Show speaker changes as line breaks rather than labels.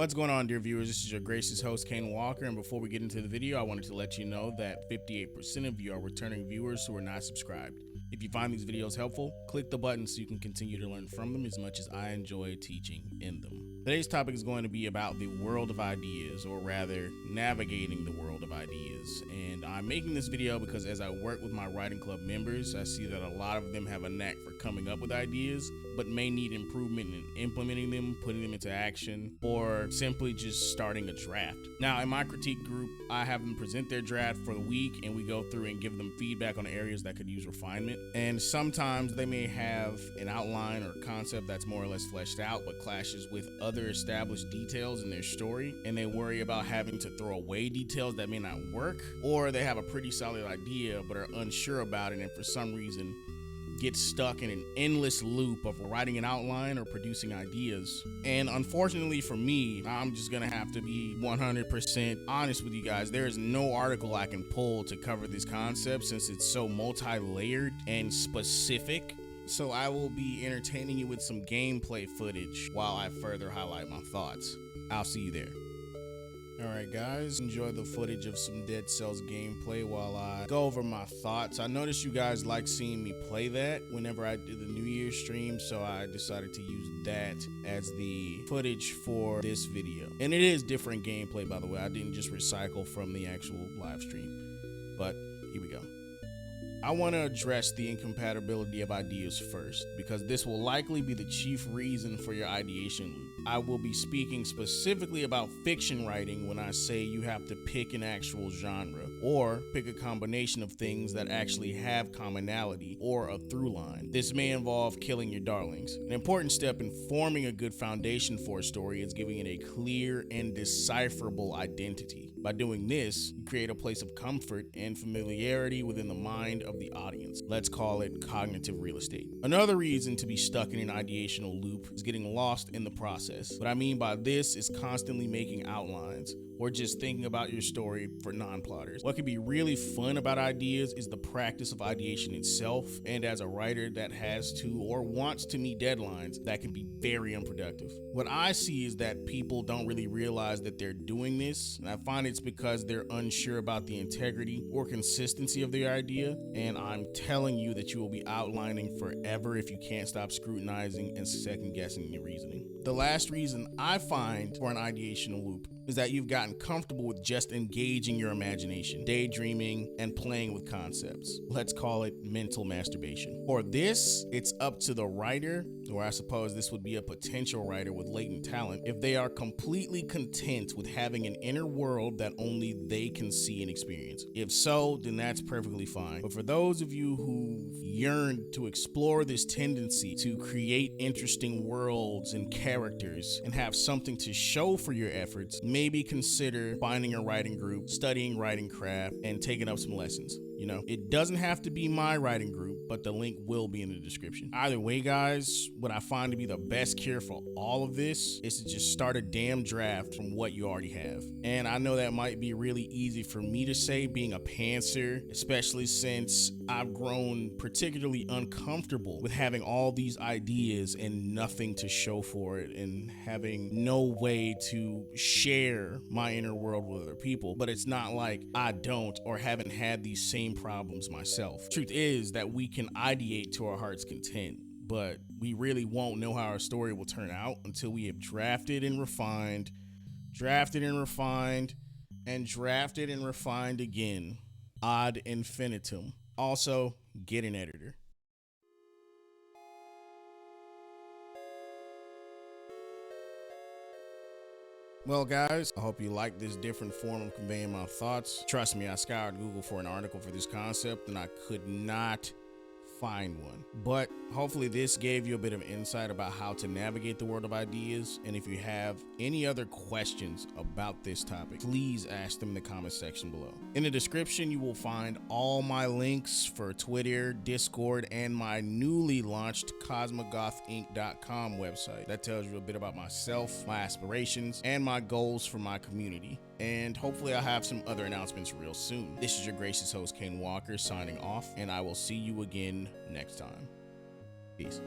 What's going on, dear viewers? This is your gracious host, Kaine Walker, and before we get into the video, I wanted to let you know that 58% of you are returning viewers who are not subscribed. If you find these videos helpful, click the button so you can continue to learn from them as much as I enjoy teaching in them. Today's topic is going to be about the world of ideas, or rather, navigating the world of ideas. And I'm making this video because as I work with my writing club members, I see that a lot of them have a knack for coming up with ideas, but may need improvement in implementing them, putting them into action, or simply just starting a draft. Now, in my critique group, I have them present their draft for the week, and we go through and give them feedback on areas that could use refinement. And sometimes they may have an outline or concept that's more or less fleshed out, but clashes with other established details in their story, and they worry about having to throw away details that may not work, or they have a pretty solid idea but are unsure about it, and for some reason get stuck in an endless loop of writing an outline or producing ideas. And unfortunately for me, I'm just gonna have to be 100% honest with you guys. There is no article I can pull to cover this concept since it's so multi-layered and specific. So I will be entertaining you with some gameplay footage while I further highlight my thoughts. I'll see you there. Alright guys, enjoy the footage of some Dead Cells gameplay while I go over my thoughts. I noticed you guys like seeing me play that whenever I do the New Year's stream, so I decided to use that as the footage for this video. And it is different gameplay, by the way. I didn't just recycle from the actual live stream, but here we go. I want to address the incompatibility of ideas first, because this will likely be the chief reason for your ideation loop. I will be speaking specifically about fiction writing when I say you have to pick an actual genre, or pick a combination of things that actually have commonality or a through line. This may involve killing your darlings. An important step in forming a good foundation for a story is giving it a clear and decipherable identity. By doing this, you create a place of comfort and familiarity within the mind of the audience. Let's call it cognitive real estate. Another reason to be stuck in an ideational loop is getting lost in the process. What I mean by this is constantly making outlines or just thinking about your story for non-plotters. What can be really fun about ideas is the practice of ideation itself, and as a writer that has to or wants to meet deadlines, that can be very unproductive. What I see is that people don't really realize that they're doing this, and I find it's because they're unsure about the integrity or consistency of their idea, and I'm telling you that you will be outlining forever if you can't stop scrutinizing and second-guessing your reasoning. The last reason I find for an ideational loop is that you've gotten comfortable with just engaging your imagination, daydreaming, and playing with concepts. Let's call it mental masturbation. For this, it's up to the writer, or I suppose this would be a potential writer with latent talent, if they are completely content with having an inner world that only they can see and experience. If so, then that's perfectly fine. But for those of you who yearn to explore this tendency to create interesting worlds and characters and have something to show for your efforts, maybe consider finding a writing group, studying writing craft, and taking up some lessons. You know, it doesn't have to be my writing group, but the link will be in the description. Either way, guys, what I find to be the best cure for all of this is to just start a damn draft from what you already have. And I know that might be really easy for me to say, being a pantser, especially since I've grown particularly uncomfortable with having all these ideas and nothing to show for it, and having no way to share my inner world with other people. But it's not like I don't or haven't had these same problems myself. Truth is that we can ideate to our heart's content, but we really won't know how our story will turn out until we have drafted and refined, drafted and refined, and drafted and refined again, ad infinitum. Also, get an editor. Well, guys, I hope you like this different form of conveying my thoughts. Trust me, I scoured Google for an article for this concept and I could not find one. But hopefully this gave you a bit of insight about how to navigate the world of ideas. And if you have any other questions about this topic, please ask them in the comment section below. In the description, you will find all my links for Twitter, Discord, and my newly launched cosmogothinc.com website. That tells you a bit about myself, my aspirations, and my goals for my community. And hopefully I'll have some other announcements real soon. This is your gracious host, Kaine Walker, signing off, and I will see you again next time. Peace.